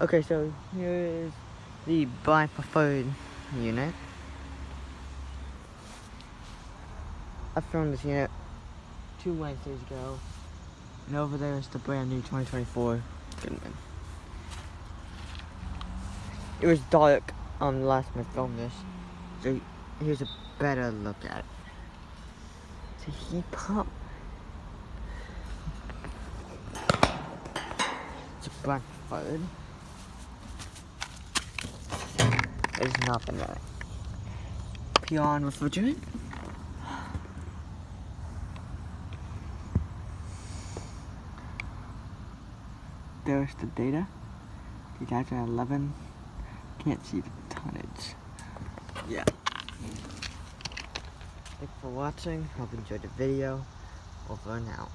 Okay, so here is the Bryant preferred unit. I filmed this unit 2 Wednesdays ago, and over there is the brand new 2024 Goodman. It was dark the last time I filmed this, so here's a better look at it. It's a heat pump. It's a Bryant preferred. There's nothing in it. Peon refrigerant. There's the data. 2011. Can't see the tonnage. Yeah. Thanks for watching. Hope you enjoyed the video. Over and out.